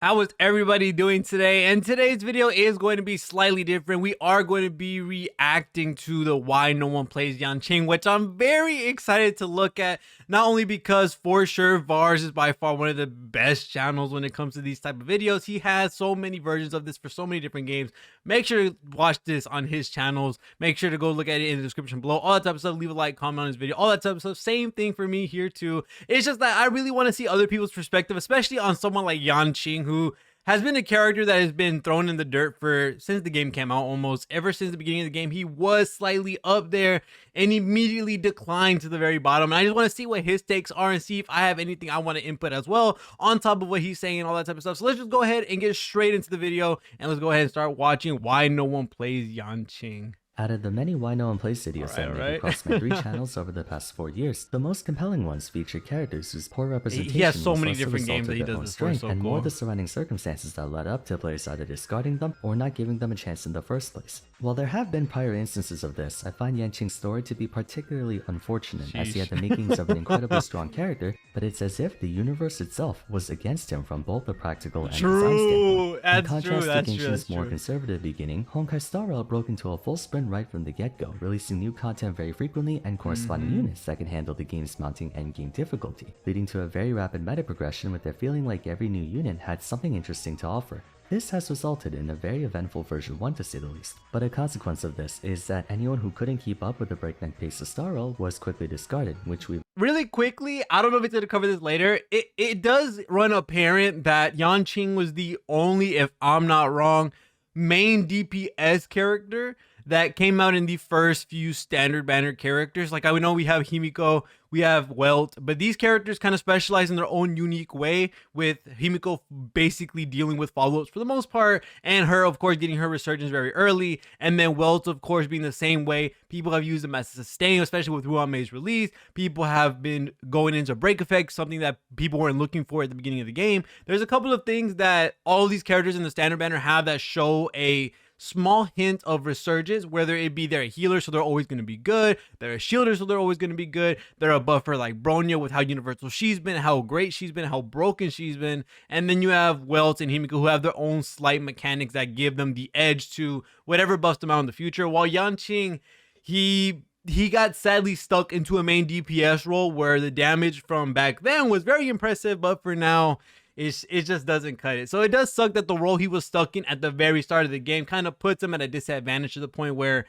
How is everybody doing today? And today's video is going to be slightly different. We are going to be reacting to the Why No One Plays Yanqing, which I'm very excited to look at. Not only because for sure Vars is by far one of the best channels when it comes to these type of videos. He has so many versions of this for so many different games. Make sure to watch this on his channels. Make sure to go look at it in the description below. All that type of stuff. Leave a like, comment on his video. All that type of stuff. Same thing for me here too. It's just that I really want to see other people's perspective, especially on someone like Yanqing, who has been a character that has been thrown in the dirt since the game came out. Almost ever since the beginning of the game, he was slightly up there and immediately declined to the very bottom. And I just want to see what his takes are and see if I have anything I want to input as well on top of what he's saying and all that type of stuff. So let's just go ahead and get straight into the video, and let's go ahead and start watching Why No One Plays Yanqing. Out of the many Why No One Plays videos I made across my 3 channels over the past 4 years, the most compelling ones feature characters whose poor representation he has so many was different less games that he does this for, so and cool. more the surrounding circumstances that led up to players either discarding them or not giving them a chance in the first place. While there have been prior instances of this, I find Yanqing's story to be particularly unfortunate, as he had the makings of an incredibly strong character, but it's as if the universe itself was against him from both the practical and design standpoint. In contrast to Genshin's more conservative beginning, Honkai Star Rail broke into a full sprint right from the get-go, releasing new content very frequently and corresponding units that can handle the game's mounting endgame difficulty, leading to a very rapid meta progression with it feeling like every new unit had something interesting to offer. This has resulted in a very eventful version 1 to say the least, but a consequence of this is that anyone who couldn't keep up with the breakneck pace of Star Rail was quickly discarded, which we've really quickly, I don't know if it's going to cover this later, it does run apparent that Yanqing was the only, if I'm not wrong, main DPS character that came out in the first few standard banner characters. Like, I know we have Himiko, we have Welt, but these characters kind of specialize in their own unique way, with Himiko basically dealing with follow-ups for the most part, and her, of course, getting her resurgence very early, and then Welt, of course, being the same way. People have used them as a sustain, especially with Ruan Mei's release. People have been going into break effect, something that people weren't looking for at the beginning of the game. There's a couple of things that all of these characters in the standard banner have that show a small hint of resurgence, whether it be they're a healer, so they're always going to be good, they're a shielder, so they're always going to be good, they're a buffer like Bronya with how universal she's been, how great she's been, how broken she's been, and then you have Welt and Himiko who have their own slight mechanics that give them the edge to whatever buffs them out in the future, while Yanqing, he got sadly stuck into a main DPS role where the damage from back then was very impressive, but for now, it just doesn't cut it. So it does suck that the role he was stuck in at the very start of the game kind of puts him at a disadvantage, to the point where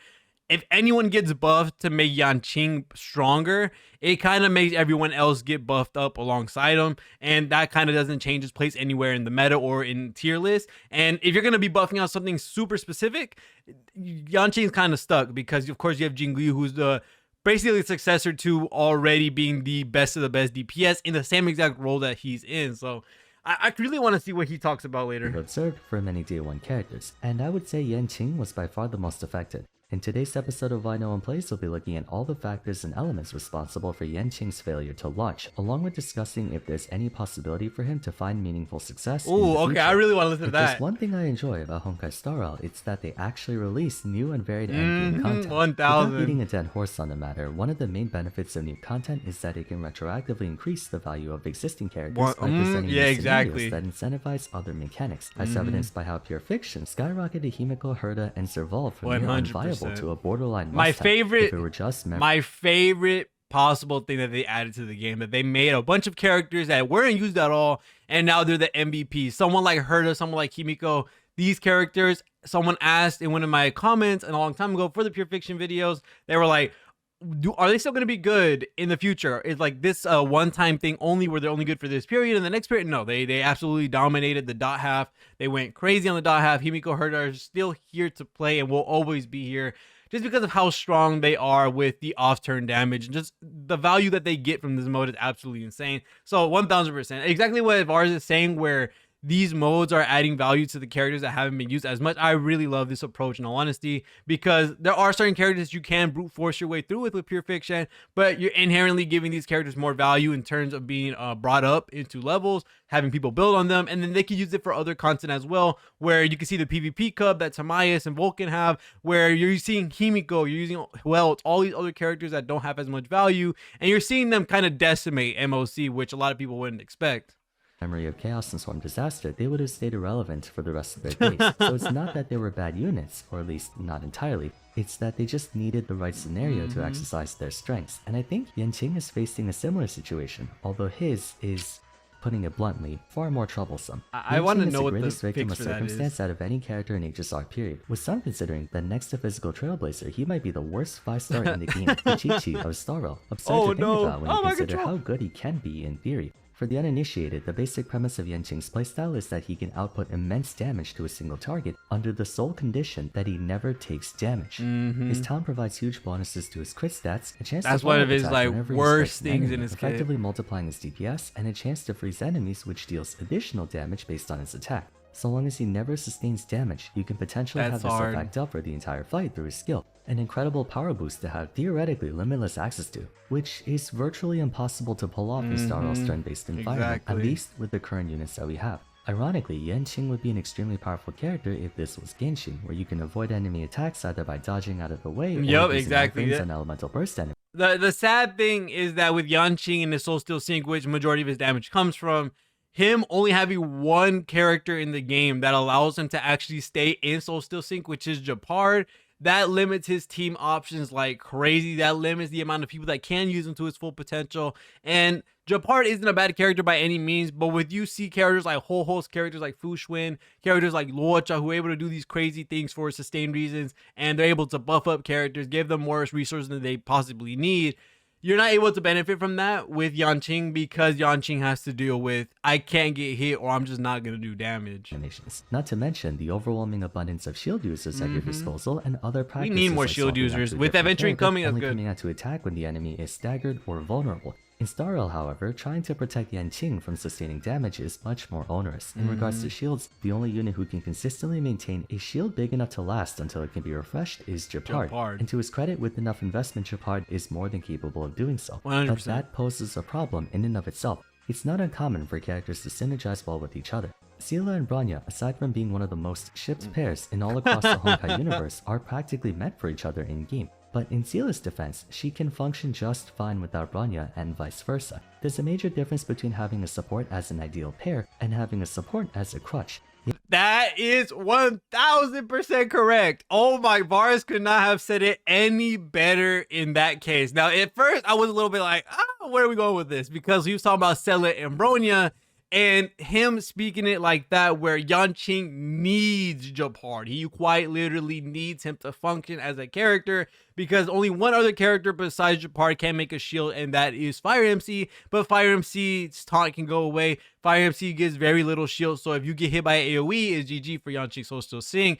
if anyone gets buffed to make Yanqing stronger, it kind of makes everyone else get buffed up alongside him, and that kind of doesn't change his place anywhere in the meta or in tier list. And if you're going to be buffing out something super specific, Yanqing's kind of stuck, because of course you have Jingli, who's the basically the successor to already being the best of the best DPS in the same exact role that he's in. So I really want to see what he talks about later. Observed for many Day 1 characters, and I would say Yanqing was by far the most affected. In today's episode of Why No One Plays, we'll be looking at all the factors and elements responsible for Yanqing's failure to launch, along with discussing if there's any possibility for him to find meaningful success. Oh, okay, I really want to listen to that. There's one thing I enjoy about Honkai Star Rail, it's that they actually release new and varied endgame content. 1000. Without beating a dead horse on the matter, one of the main benefits of new content is that it can retroactively increase the value of existing characters by presenting new scenarios that incentivize other mechanics, as evidenced by how Pure Fiction skyrocketed Himiko, Herta, and Serval from near unviable to a borderline my favorite if it were just my favorite possible thing that they added to the game, that they made a bunch of characters that weren't used at all, and now they're the MVP. Someone like Herta, someone like Himiko, these characters, someone asked in one of my comments a long time ago for the Pure Fiction videos, they were like, are they still going to be good in the future? Is like this one-time thing only, where they're only good for this period, and the next period? No, they absolutely dominated the dot half. They went crazy on the dot half. Himiko, Herta are still here to play and will always be here, just because of how strong they are with the off-turn damage, and just the value that they get from this mode is absolutely insane. So 1000%, exactly what Vars is saying, where these modes are adding value to the characters that haven't been used as much. I really love this approach, in all honesty, because there are certain characters you can brute force your way through with Pure Fiction, but you're inherently giving these characters more value in terms of being brought up into levels, having people build on them, and then they can use it for other content as well, where you can see the PvP Cup that Tamayas and Vulcan have, where you're seeing Himiko, you're using Welt, all these other characters that don't have as much value, and you're seeing them kind of decimate MOC, which a lot of people wouldn't expect. memory of Chaos and Swarm Disaster, they would have stayed irrelevant for the rest of their days. So it's not that they were bad units, or at least not entirely. It's that they just needed the right scenario to exercise their strengths. And I think Yanqing is facing a similar situation, although his is, putting it bluntly, far more troublesome. I want to know the what the greatest victim fix of for that circumstance is. out of any character in Aegis Arc period, with some considering that next to Physical Trailblazer, he might be the worst 5-star in the game, the Chi-Chi of Star Rail. Absurd to think about when you consider how good he can be in theory. For the uninitiated, the basic premise of Yanqing's playstyle is that he can output immense damage to a single target under the sole condition that he never takes damage. His talent provides huge bonuses to his crit stats, a chance That's to one follow of his attack like whenever he worst strikes an things enemy, in his kit. effectively multiplying his DPS, and a chance to freeze enemies, which deals additional damage based on his attack. So long as he never sustains damage, you can potentially That's have this hard. effect up for the entire fight through his skill. An incredible power boost to have theoretically limitless access to, which is virtually impossible to pull off in Star Rail's turn-based environment, at Exactly. least with the current units that we have. Ironically, Yanqing would be an extremely powerful character if this was Genshin, where you can avoid enemy attacks either by dodging out of the way or Yup, using exactly. iframes on elemental burst enemies. The sad thing is that with Yanqing and the Soul Steel Sync, which majority of his damage comes from, him only having one character in the game that allows him to actually stay in Soul Steel Sync, which is Japard, that limits his team options like crazy. That limits the amount of people that can use him to his full potential. And Japard isn't a bad character by any means, but with you see characters like Ho-Ho's, characters like Fushwin, characters like Luocha, who are able to do these crazy things for sustained reasons, and they're able to buff up characters, give them more resources than they possibly need. You're not able to benefit from that with Yanqing because Yanqing has to deal with, I can't get hit or I'm just not going to do damage. Not to mention the overwhelming abundance of shield users at your disposal and other practices. need more like shield swapping out users. to a With different Adventuring character, coming, that's only good. coming out to attack when the enemy is staggered or vulnerable. In Star Rail, however, trying to protect Yanqing from sustaining damage is much more onerous. In regards to shields, the only unit who can consistently maintain a shield big enough to last until it can be refreshed is Japard. And to his credit, with enough investment, Japard is more than capable of doing so. 100%. But that poses a problem in and of itself. It's not uncommon for characters to synergize well with each other. Seela and Bronya, aside from being one of the most shipped pairs in all across the Honkai universe, are practically meant for each other in-game. But in Seela's defense, she can function just fine without Bronya and vice versa. There's a major difference between having a support as an ideal pair and having a support as a crutch. That is 1000% correct. Oh my, Vars could not have said it any better in that case. Now, at first, I was a little bit like, where are we going with this? Because he was talking about Seela and Bronya, and him speaking it like that, where Yanqing needs Japard. He quite literally needs him to function as a character, because only one other character besides Japard can make a shield, and that is Fire MC. But Fire MC's taunt can go away. Fire MC gives very little shield, so if you get hit by AoE, it's GG for Yanqing. So still seeing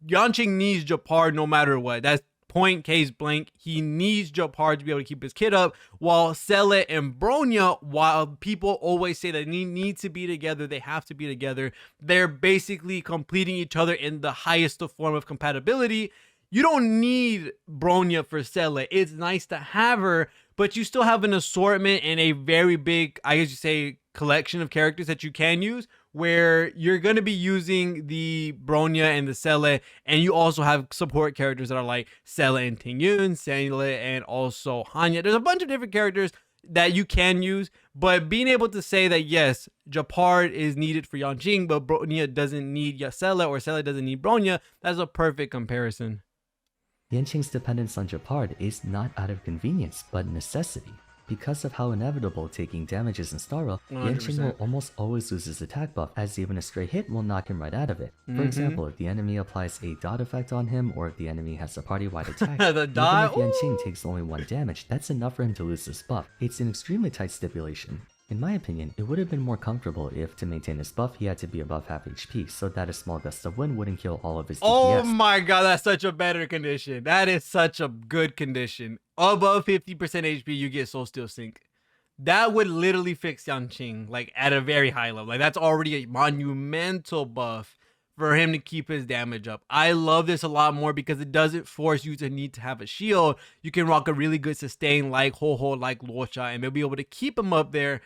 Yanqing needs Japard no matter what. That's point case blank. He needs Japard to be able to keep his kid up, while Seela and Bronya, while people always say that they need to be together, they have to be together, they're basically completing each other in the highest form of compatibility. You don't need Bronya for Seela. It's nice to have her, but you still have an assortment and a very big, I guess you say, collection of characters that you can use, where you're going to be using the Bronya and the Seela, and you also have support characters that are like Seela and Tingyun, Seela and also Hanya. There's a bunch of different characters that you can use, but being able to say that yes, Japard is needed for Yanqing, but Bronya doesn't need Seela, or Seela doesn't need Bronya, that's a perfect comparison. Yanqing's dependence on Japard is not out of convenience, but necessity. Because of how inevitable taking damage is in Star Rail, Yanqing will almost always lose his attack buff, as even a stray hit will knock him right out of it. For example, if the enemy applies a dot effect on him, or if the enemy has a party-wide attack, The dot? even if Yanqing takes only 1 damage, that's enough for him to lose this buff. It's an extremely tight stipulation. In my opinion, it would have been more comfortable if, to maintain his buff, he had to be above half HP, so that a small gust of wind wouldn't kill all of his DPS. Oh my god, that's such a better condition. That is such a good condition. Above 50% HP, you get Soul Steel Sync. That would literally fix Yanqing, like, at a very high level. Like, that's already a monumental buff for him to keep his damage up. I love this a lot more because it doesn't force you to need to have a shield. You can rock a really good sustain like Ho-Ho, like Luocha, and they'll be able to keep him up there.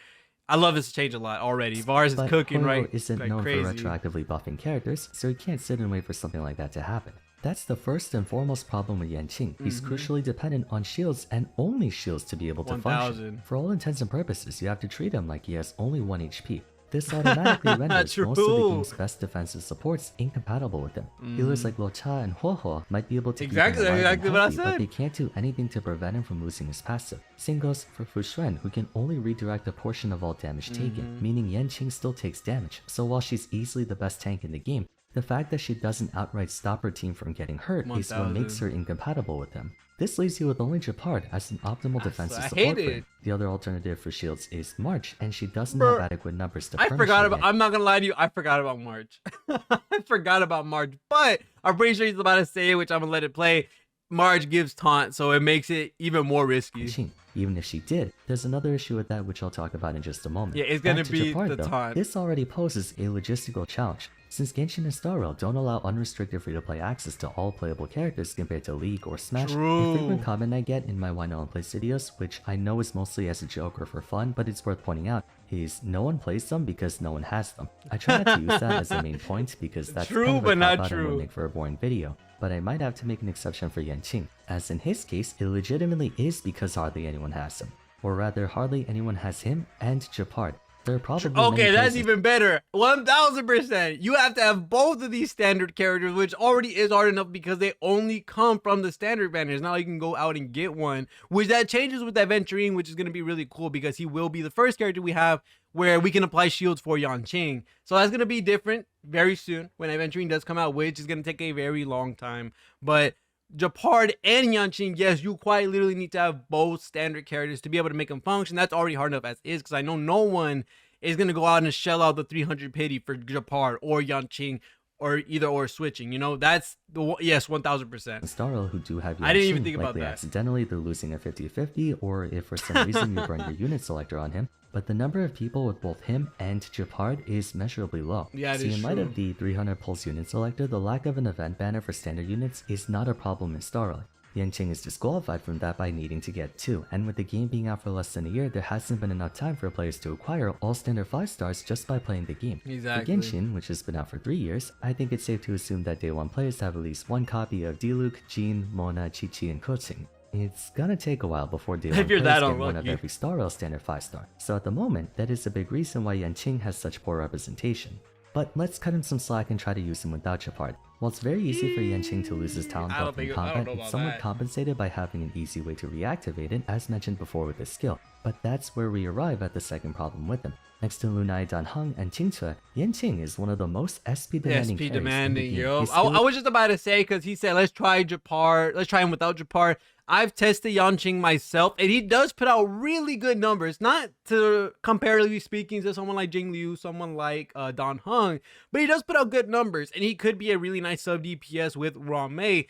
I love this change a lot already. Vars is cooking Ho-Ho right isn't like known crazy. for retroactively buffing characters, so he can't sit and wait for something like that to happen. That's the first and foremost problem with Yanqing. He's crucially dependent on shields, and only shields, to be able to function. 1000. For all intents and purposes, you have to treat him like he has only 1 HP. This automatically renders most of the True. game's best defensive supports incompatible with him. Healers like Locha and REHOO might be able to Exactly, keep him alive exactly and what I healthy, but said. they can't do anything to prevent him from losing his passive. Same goes for Fu Xuan, who can only redirect a portion of all damage taken, meaning Yanqing still takes damage. So while she's easily the best tank in the game, the fact that she doesn't outright stop her team from getting hurt is what 1000. makes her incompatible with them. This leaves you with only Japard as an optimal defensive I support hate for it. him. The other alternative for shields is March, and she doesn't Bro, have adequate numbers to I punish forgot her about. yet. I'm not gonna lie to you. I forgot about March. I forgot about March, but I'm pretty sure he's about to say it, which I'm gonna let it play. March gives taunt, so it makes it even more risky. Yanqing. Even if she did, there's another issue with that which I'll talk about in just a moment. Yeah, it's Back gonna to be Japard, the though, taunt. This already poses a logistical challenge. Since Genshin and Star Rail don't allow unrestricted free-to-play access to all playable characters compared to League or Smash, True. a frequent comment I get in my Why No One Plays videos, which I know is mostly as a joke or for fun, but it's worth pointing out, is no one plays them because no one has them. I try not to use that as the main point because that's True, kind of a but not cop-out and would true. make for a boring video. But I might have to make an exception for Yanqing, as in his case, it legitimately is because hardly anyone has him. Or rather, hardly anyone has him and Japard. There are probably Okay, many that's cases- even better. 1000%. You have to have both of these standard characters, which already is hard enough because they only come from the standard banners. Now you can go out and get one, which that changes with Aventurine, which is going to be really cool because he will be the first character we have where we can apply shields for Yanqing. So that's going to be different very soon when Aventurine does come out, which is going to take a very long time. But Japard and Yanqing, yes, you quite literally need to have both standard characters to be able to make them function. That's already hard enough as is, because I know no one is going to go out and shell out the 300 pity for Japard or Yanqing or either or switching. You know, that's the yes, 1000%. Star Rail who do have Yanqing, I didn't even think about likely that. accidentally they're losing a 50-50, or if for some reason you burn your unit selector on him, but the number of people with both him and Japard is measurably low. Yeah, it See, is in light true. of the 300 pulse unit selector, the lack of an event banner for standard units is not a problem in Star Rail. Yanqing is disqualified from that by needing to get 2, and with the game being out for less than a year, there hasn't been enough time for players to acquire all standard 5 stars just by playing the game. Exactly. For Genshin, which has been out for 3 years, I think it's safe to assume that day 1 players have at least one copy of Diluc, Jean, Mona, Chi-Chi, and Koching. It's gonna take a while before day 1 If you're players that get one of unlucky. every Star Rail standard 5 star, so at the moment, that is a big reason why Yanqing has such poor representation. But let's cut him some slack and try to use him without Japard. While it's very easy for Yanqing to lose his talent I don't buff in think- I don't combat, know it's about somewhat that. compensated by having an easy way to reactivate it, as mentioned before with his skill. But that's where we arrive at the second problem with him. Next to Lunai Danheng and Qingce, Yanqing is one of the most SP demanding SP carries in the demanding, game. yo. His I skill was just about to say, because he said, let's try Japard. Let's try him without Japard. I've tested Yanqing myself, and he does put out really good numbers. Not to comparatively speaking to someone like Jing Liu, someone like Don Hung, but he does put out good numbers, and he could be a really nice sub DPS with Rame.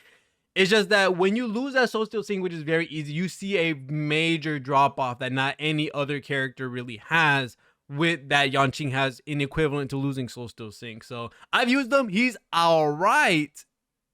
It's just that when you lose that Soul Steel Sync, which is very easy, you see a major drop off that not any other character really has, with that Yanqing has in equivalent to losing Soul Steel Sync. So I've used them. He's all right.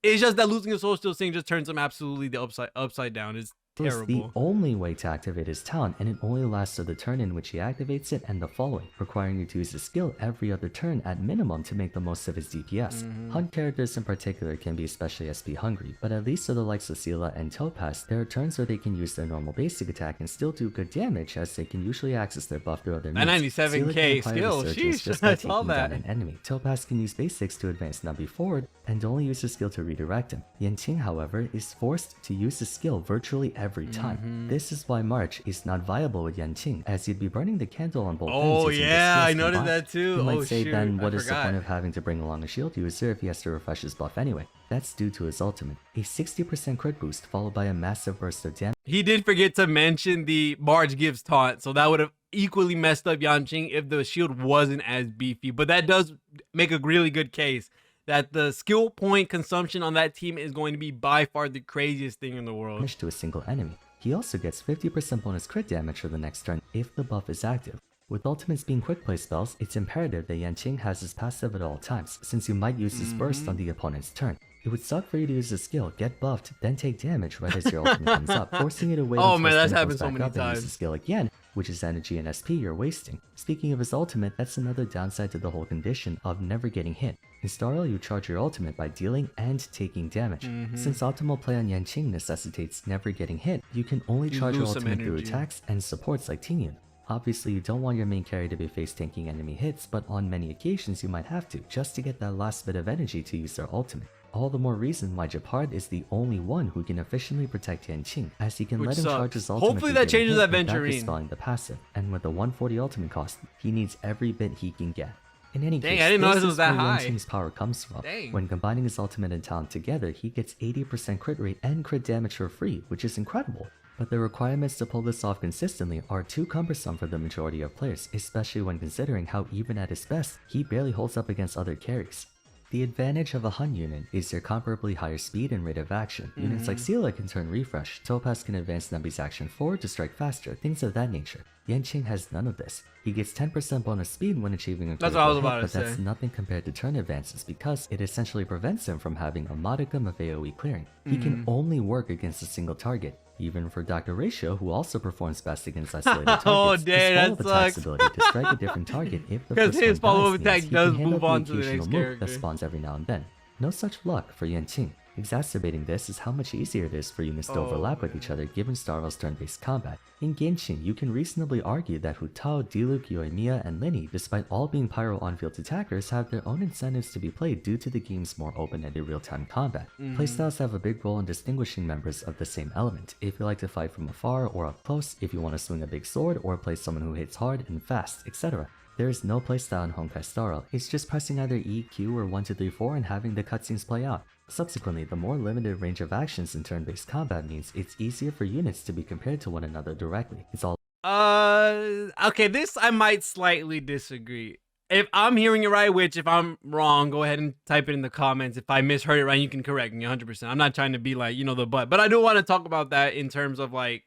It's just that losing a Soul Steel Sync just turns him absolutely the upside down. It's is the terrible. only way to activate his talent, and it only lasts to the turn in which he activates it and the following, requiring you to use his skill every other turn at minimum to make the most of his DPS. Hunt characters in particular can be especially SP hungry, but at least to the likes of Scylla and Topaz, there are turns where they can use their normal basic attack and still do good damage, as they can usually access their buff through other That means. 97K Scylla can apply skill, resurgence sheesh, just by I saw taking that. down an enemy. Topaz can use basics to advance Nabi forward, and only use his skill to redirect him. Yanqing, however, is forced to use his skill virtually every time. This is why March is not viable with Yanqing, as you'd be burning the candle on both ends. Oh using the yeah, I skills noticed combined. that too. You might Oh say shoot, then I what is the forgot. point of having to bring along a shield user if he has to refresh his buff anyway? That's due to his ultimate, a 60% crit boost followed by a massive burst of damage. He did forget to mention the Marge gives taunt, so that would have equally messed up Yanqing if the shield wasn't as beefy. But that does make a really good case that the skill point consumption on that team is going to be by far the craziest thing in the world. To a single enemy. He also gets 50% bonus crit damage for the next turn if the buff is active. With ultimates being quick play spells, it's imperative that Yanqing has his passive at all times, since you might use his burst on the opponent's turn. It would suck for you to use his skill, get buffed, then take damage right as your ultimate comes up, forcing you to wait Oh until man, his that's turn happened comes so back many up and use times. his skill again, which is energy and SP you're wasting. Speaking of his ultimate, that's another downside to the whole condition of never getting hit. In Star Rail, you charge your ultimate by dealing and taking damage. Since optimal play on Yanqing necessitates never getting hit, you can only You charge your lose some ultimate through energy. attacks and supports like Tingyun. Obviously, you don't want your main carry to be face tanking enemy hits, but on many occasions you might have to, just to get that last bit of energy to use their ultimate. All the more reason why Japard is the only one who can efficiently protect Yanqing, as he can Which let him sucks. charge his ultimate. Hopefully that changes that without Venturine. dispelling the passive, and with the 140 ultimate cost, he needs every bit he can get. In any Dang, case, I didn't know this it was is that where high. Yanqing's power comes from. Dang. When combining his ultimate and talent together, he gets 80% crit rate and crit damage for free, which is incredible. But the requirements to pull this off consistently are too cumbersome for the majority of players, especially when considering how even at his best, he barely holds up against other carries. The advantage of a Hun unit is their comparably higher speed and rate of action. Units like Seela can turn refresh, Topaz can advance Nebi's action forward to strike faster, things of that nature. Yanqing has none of this. He gets 10% bonus speed when achieving a That's what I was critical about hit, to but that's say. nothing compared to turn advances because it essentially prevents him from having a modicum of AoE clearing. He can only work against a single target. Even for Dr. REHOO, who also performs best against isolated targets, Oh, his dang, follow-up that attack's sucks. ability to strike a different target if the 'Cause first his one follow-up dies attack means he does can handle move the on to the occasional next move character. that spawns every now and then. No such luck for Yanqing. Exacerbating this is how much easier it is for units to overlap with each other given Star Rail's turn-based combat. In Genshin, you can reasonably argue that Hu Tao, Diluc, Yoimiya, and Lini, despite all being pyro on-field attackers, have their own incentives to be played due to the game's more open-ended real-time combat. Playstyles have a big role in distinguishing members of the same element. If you like to fight from afar or up close, if you want to swing a big sword or play someone who hits hard and fast, etc. There is no playstyle in Honkai Star Rail, it's just pressing either E, Q, or 1, 2, 3, 4 and having the cutscenes play out. Subsequently, the more limited range of actions in turn-based combat means it's easier for units to be compared to one another directly. It's all Okay, this I might slightly disagree. If I'm hearing it right, which if I'm wrong, go ahead and type it in the comments. If I misheard it right, you can correct me 100%. I'm not trying to be like, the butt, but I do want to talk about that in terms of like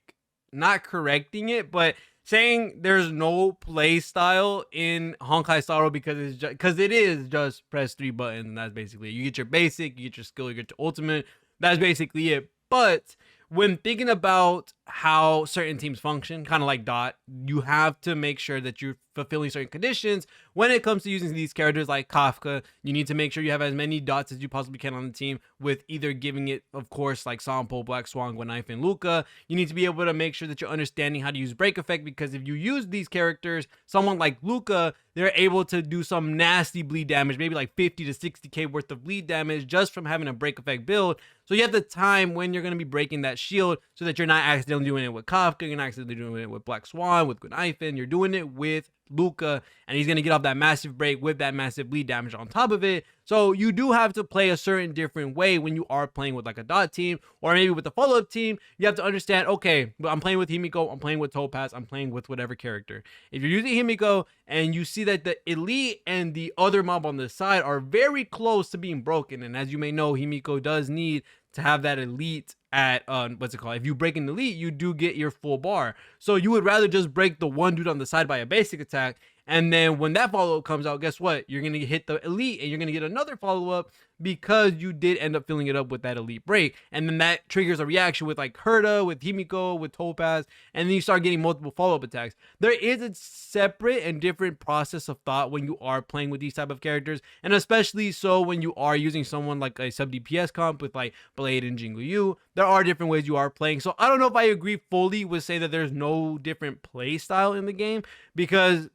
not correcting it, but saying there's no play style in Honkai Star Rail because it is just press 3 buttons and that's basically it. You get your basic, you get your skill, you get your ultimate. That's basically it. But when thinking about how certain teams function, kind of like Dot, you have to make sure that you're fulfilling certain conditions. When it comes to using these characters like Kafka, you need to make sure you have as many dots as you possibly can on the team with either giving it, of course, like Sampo, Black Swan, Gwenknife, and Luca. You need to be able to make sure that you're understanding how to use break effect because if you use these characters, someone like Luca, they're able to do some nasty bleed damage, maybe like 50 to 60k worth of bleed damage just from having a break effect build. So you have the time when you're going to be breaking that shield so that you're not accidentally doing it with Kafka, you're not accidentally doing it with Black Swan, with Gwenknife, you're doing it with Luca, and he's going to get off that massive break with that massive bleed damage on top of it. So you do have to play a certain different way when you are playing with like a Dot team or maybe with a follow-up team. You have to understand, okay, but I'm playing with Himiko, I'm playing with Topaz, I'm playing with whatever character. If you're using Himiko and you see that the elite and the other mob on the side are very close to being broken, and as you may know, Himiko does need to have that elite at if you break an elite, you do get your full bar. So you would rather just break the one dude on the side by a basic attack, and then when that follow-up comes out, guess what? You're gonna hit the elite and you're gonna get another follow-up because you did end up filling it up with that elite break, and then that triggers a reaction with like Herta, with Himiko, with Topaz, and then you start getting multiple follow-up attacks. There is a separate and different process of thought when you are playing with these type of characters, and especially so when you are using someone like a sub DPS comp with like Blade and Jingliu. There are different ways you are playing. So I don't know if I agree fully with say that there's no different play style in the game, because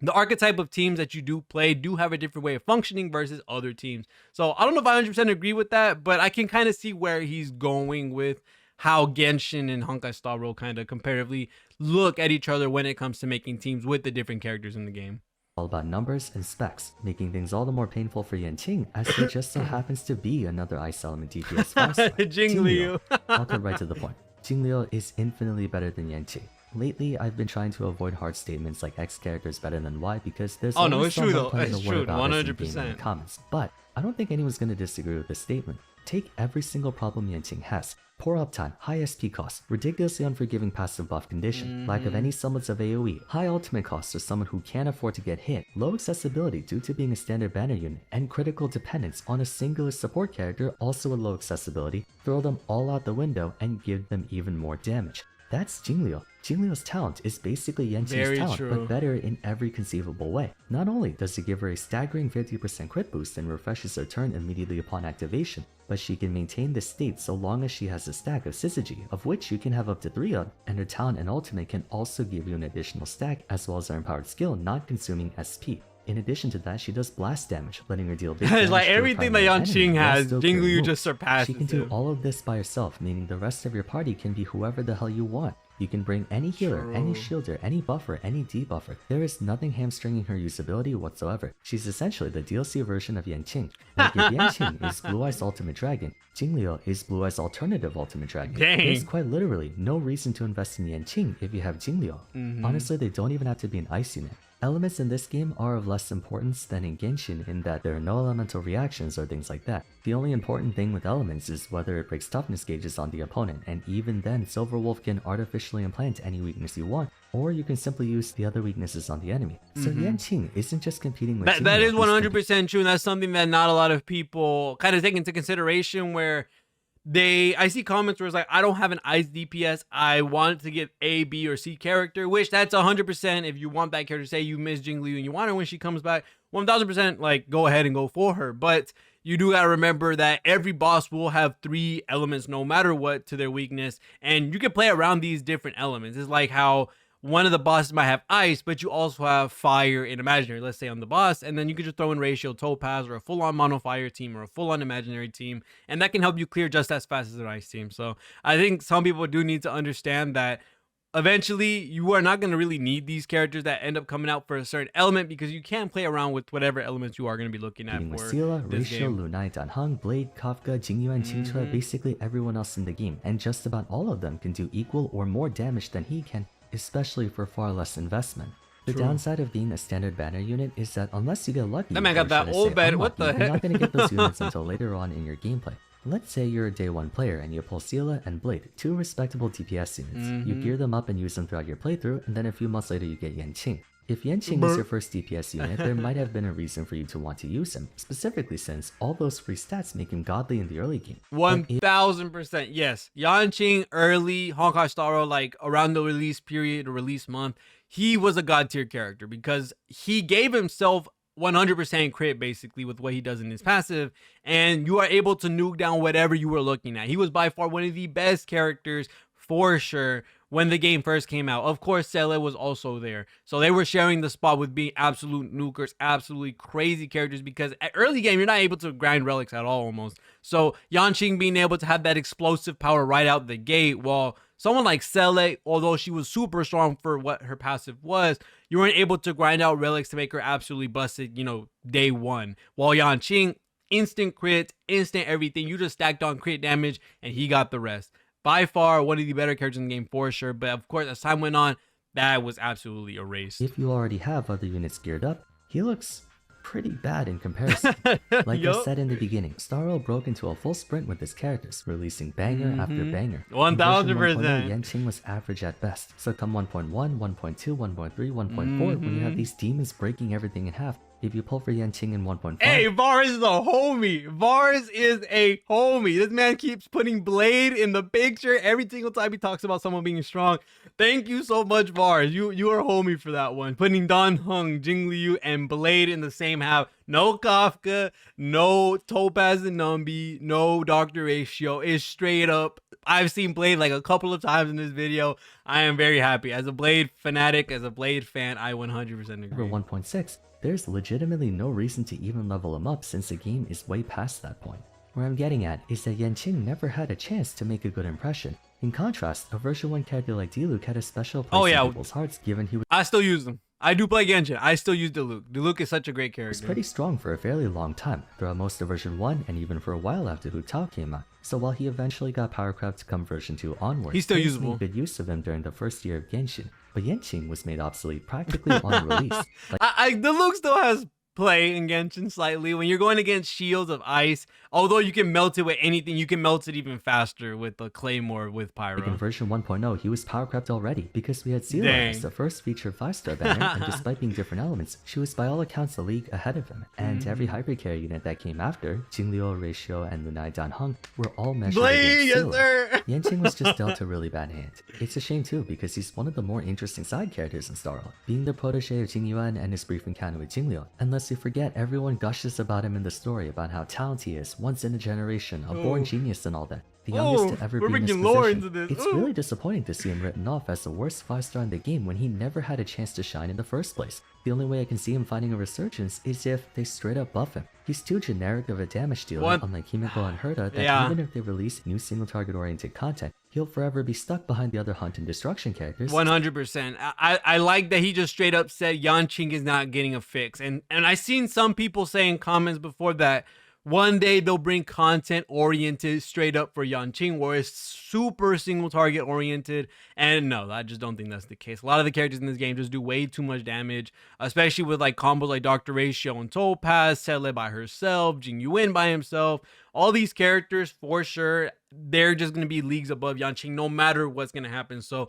the archetype of teams that you do play do have a different way of functioning versus other teams. So I don't know if I 100% agree with that, but I can kind of see where he's going with how Genshin and Honkai Star Rail kind of comparatively look at each other when it comes to making teams with the different characters in the game. all about numbers and specs, making things all the more painful for Yanqing as there just so happens to be another Ice Element DPS 5-star, Jingliu. I'll cut right to the point. Jingliu is infinitely better than Yanqing. Lately, I've been trying to avoid hard statements like X character is better than Y because there's it's true though. plenty It's of true, word about us in 100%. the comments. But I don't think anyone's going to disagree with this statement. Take every single problem Yanqing has. Poor uptime, high SP costs, ridiculously unforgiving passive buff condition, lack of any semblance of AoE, high ultimate costs for someone who can't afford to get hit, low accessibility due to being a standard banner unit, and critical dependence on a singular support character also with low accessibility. Throw them all out the window and give them even more damage. That's Jingliu. Jingliu's talent is basically Yanqing's Very talent, true. but better in every conceivable way. Not only does it give her a staggering 50% crit boost and refreshes her turn immediately upon activation, but she can maintain this state so long as she has a stack of Syzygy, of which you can have up to 3 of, and her talent and ultimate can also give you an additional stack as well as her empowered skill not consuming SP. In addition to that, she does blast damage, letting her deal big damage It's like to a everything that primary enemy Yanqing while has, still clearing Jingliu moves. just surpasses She can do it. all of this by herself, meaning the rest of your party can be whoever the hell you want. You can bring any healer, any shielder, any buffer, any debuffer. There is nothing hamstringing her usability whatsoever. She's essentially the DLC version of Yanqing. Like if Yanqing is Blue Eye's ultimate dragon, Jingliu is Blue Eye's alternative ultimate dragon. Dang. There's quite literally no reason to invest in Yanqing if you have Jingliu. Honestly, they don't even have to be an ice unit. Elements in this game are of less importance than in Genshin in that there are no elemental reactions or things like that. The only important thing with elements is whether it breaks toughness gauges on the opponent, and even then Silverwolf can artificially implant any weakness you want, or you can simply use the other weaknesses on the enemy. So Yanqing isn't just competing with That is Jingliu, 100% true, and that's something that not a lot of people kind of take into consideration, where I see comments where it's like, I don't have an ice DPS, I want to get A, B, or C character, which that's 100%. If you want that character, say you miss Jingliu and you want her when she comes back, 1000%, like, go ahead and go for her. But you do gotta remember that every boss will have 3 elements no matter what to their weakness, and you can play around these different elements. It's like how one of the bosses might have ice, but you also have fire in imaginary, let's say on the boss, and then you could just throw in Ratio Topaz or a full-on mono fire team or a full-on imaginary team, and that can help you clear just as fast as an ice team. So I think some people do need to understand that eventually you are not going to really need these characters that end up coming out for a certain element, because you can play around with whatever elements you are going to be looking at with for Sela, this Ratio, game. Lunai, Danheng, Blade, Kafka, Jingyuan, Qingque, basically everyone else in the game, and just about all of them can do equal or more damage than he can, especially for far less investment. The True. downside of being a standard banner unit is that unless you get lucky, That man or got that should I old say banner, what unlucky, the you're heck? not going to get those units until later on in your gameplay. Let's say you're a day 1 player and you pull Sela and Blade, 2 respectable DPS units. You gear them up and use them throughout your playthrough, and then a few months later you get Yanqing. If Yanqing is your first DPS unit, there might have been a reason for you to want to use him, specifically since all those free stats make him godly in the early game. But if 1000%, yes. Yanqing early Honkai Star Rail, like around the release period or release month, he was a god tier character because he gave himself 100% crit basically with what he does in his passive, and you are able to nuke down whatever you were looking at. He was by far one of the best characters for sure when the game first came out. Of course, Sela was also there, so they were sharing the spot with being absolute nukers, absolutely crazy characters, because at early game you're not able to grind relics at all almost. So Yanqing being able to have that explosive power right out the gate, while someone like Sela, although she was super strong for what her passive was, you weren't able to grind out relics to make her absolutely busted, day 1. While Yanqing, instant crit, instant everything, you just stacked on crit damage and he got the rest. By far one of the better characters in the game for sure, but of course as time went on, that was absolutely erased. if you already have other units geared up, he looks pretty bad in comparison. Like I Yup. said in the beginning, Star Rail broke into a full sprint with his characters, releasing banger after banger. In 1000%. version 1.0, Yanqing was average at best. So come 1.1, 1.2, 1.3, 1.4, when you have these demons breaking everything in half, if you pull for Yanqing in 1.5, Hey, Vars is a homie. Vars is a homie. This man keeps putting Blade in the picture every single time he talks about someone being strong. Thank you so much, Vars. You are a homie for that one. Putting Danheng, Jingliu, and Blade in the same half. No Kafka, no Topaz and Numbi, no Dr. Ratio. It's straight up. I've seen Blade like a couple of times in this video. I am very happy. As a Blade fanatic, as a Blade fan, I 100% for agree. 1.6, there's legitimately no reason to even level him up since the game is way past that point. Where I'm getting at is that Yanqing never had a chance to make a good impression. In contrast, a version 1 character like Diluc had a special place in people's hearts given he was I still use them. I do play Genshin. I still use Diluc. Diluc is such a great character. pretty strong for a fairly long time, throughout most of version 1 and even for a while after Hu Tao came out. So while he eventually got power crept to come version 2 onwards, He's still players usable. made good use of him during the first year of Genshin. But Yanqing was made obsolete practically on release. Like Diluc still has play in Genshin slightly. When you're going against shields of ice, although you can melt it with anything, you can melt it even faster with the Claymore with Like in Pyro. version 1.0, he was power crept already because we had Sealer Dang. as the first featured 5-star banner, and despite being different elements, she was by all accounts a league ahead of him. And every hypercarry unit that came after, Jingliu, REHOO, and Lunai Danheng, were all measured Blade, against yes Sealer. sir. Yanqing was just dealt a really bad hand. It's a shame too, because he's one of the more interesting side characters in Star Rail, being the protege of Jing Yuan and his brief encounter with Jingliu. And lest you forget, everyone gushes about him in the story about how talented he is, once in a generation, a born genius and all that. The youngest to ever we're be in his bringing lore position. into this. It's really disappointing to see him written off as the worst 5-star in the game when he never had a chance to shine in the first place. The only way I can see him finding a resurgence is if they straight up buff him. He's too generic of a damage dealer, unlike Himiko and Herta, that even if they release new single target oriented content, he'll forever be stuck behind the other hunt and destruction characters. 100%. I like that he just straight up said Yanqing is not getting a fix. And I seen some people say in comments before that one day they'll bring content oriented straight up for Yanqing where it's super single target oriented. And no, I just don't think that's the case. A lot of the characters in this game just do way too much damage, especially with like combos like Dr. REHOO and Topaz, Cele by herself, Jing Yuan by himself. All these characters for sure, they're just going to be leagues above Yanqing no matter what's going to happen. So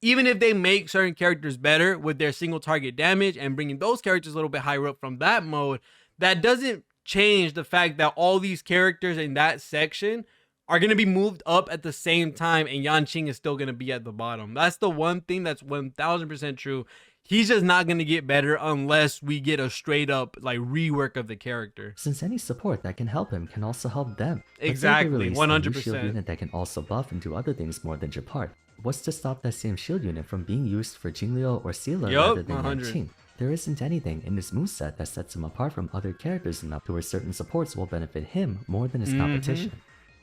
even if they make certain characters better with their single target damage and bringing those characters a little bit higher up from that mode, that doesn't change the fact that all these characters in that section are going to be moved up at the same time and Yanqing is still going to be at the bottom. That's the one thing that's 1000% true. He's just not going to get better unless we get a straight up like rework of the character. Since any support that can help him can also help them. Exactly, 100%. A new shield unit that can also buff and do other things more than Japart. What's to stop that same shield unit from being used for Jingliu or Sealer rather than 100. Yanqing? There isn't anything in this moveset that sets him apart from other characters enough to where certain supports will benefit him more than his competition.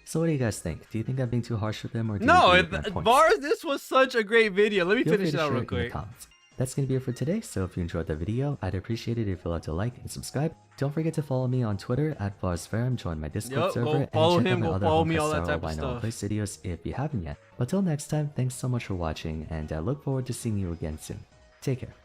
So what do you guys think? Do you think I'm being too harsh with him, or do you agree with my points? Vars, this was such a great video. Let me Feel finish free it to out share real it in the quick. comments. That's going to be it for today, so if you enjoyed the video, I'd appreciate it if you like to like and subscribe. Don't forget to follow me on Twitter at VarsVarum, join my Discord server, and check out my other Honkai Star Rail Buy Now Play videos if you haven't yet. But till next time, thanks so much for watching, and I look forward to seeing you again soon. Take care.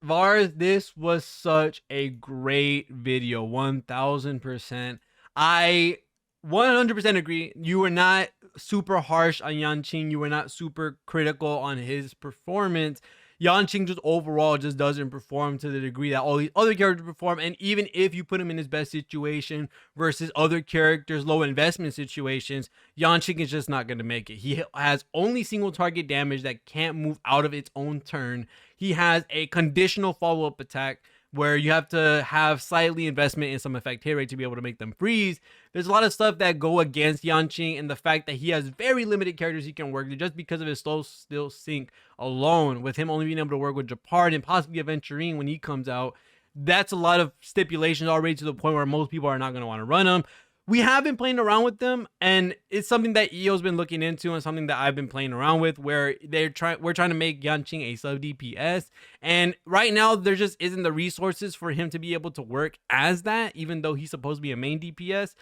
Vars, this was such a great video. 1000%. I 100% agree. You were not super harsh on Yanqing. You were not super critical on his performance. Yanqing just overall just doesn't perform to the degree that all these other characters perform. And even if you put him in his best situation versus other characters, low investment situations, Yanqing is just not going to make it. He has only single target damage that can't move out of its own turn. He has a conditional follow-up attack where you have to have slightly investment in some effect hit rate to be able to make them freeze. There's a lot of stuff that go against Yanqing, and the fact that he has very limited characters he can work just because of his slow still sync alone, with him only being able to work with Japart and possibly Aventurine when he comes out. That's a lot of stipulations already to the point where most people are not going to want to run him. We have been playing around with them, and it's something that EO's been looking into and something that I've been playing around with, where we're trying to make Yanqing a sub DPS, and right now there just isn't the resources for him to be able to work as that, even though he's supposed to be a main DPS,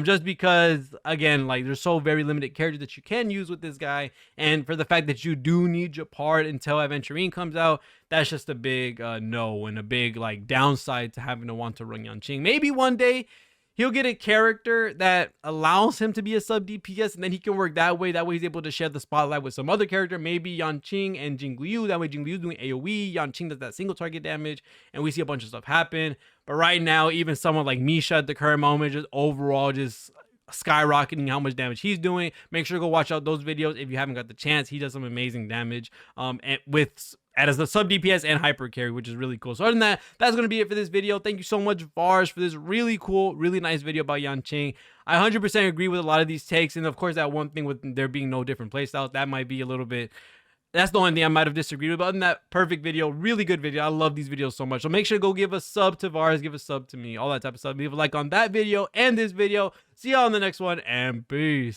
just because, again, like, there's so very limited characters that you can use with this guy, and for the fact that you do need Japart until Aventurine comes out, that's just a big no, and a big like downside to having to want to run Yanqing. Maybe one day he'll get a character that allows him to be a sub DPS, and then he can work that way. That way he's able to share the spotlight with some other character, maybe Yanqing and Jingliu. That way Jingliu's doing AoE, Yanqing does that single target damage, and we see a bunch of stuff happen. But right now, even someone like Misha at the current moment, just overall just skyrocketing how much damage he's doing. Make sure to go watch out those videos if you haven't got the chance. He does some amazing damage and with as the sub DPS and hyper carry, which is really cool. So other than that, that's going to be it for this video. Thank you so much, Vars, for this really cool, really nice video about Yanqing. I 100% agree with a lot of these takes, and of course that one thing with there being no different playstyles, that might be a little bit, that's the only thing I might have disagreed with. But other than that, perfect video, really good video. I love these videos so much. So make sure to go give a sub to Vars, give a sub to me, all that type of stuff. Leave a like on that video and this video. See y'all in the next one, and peace.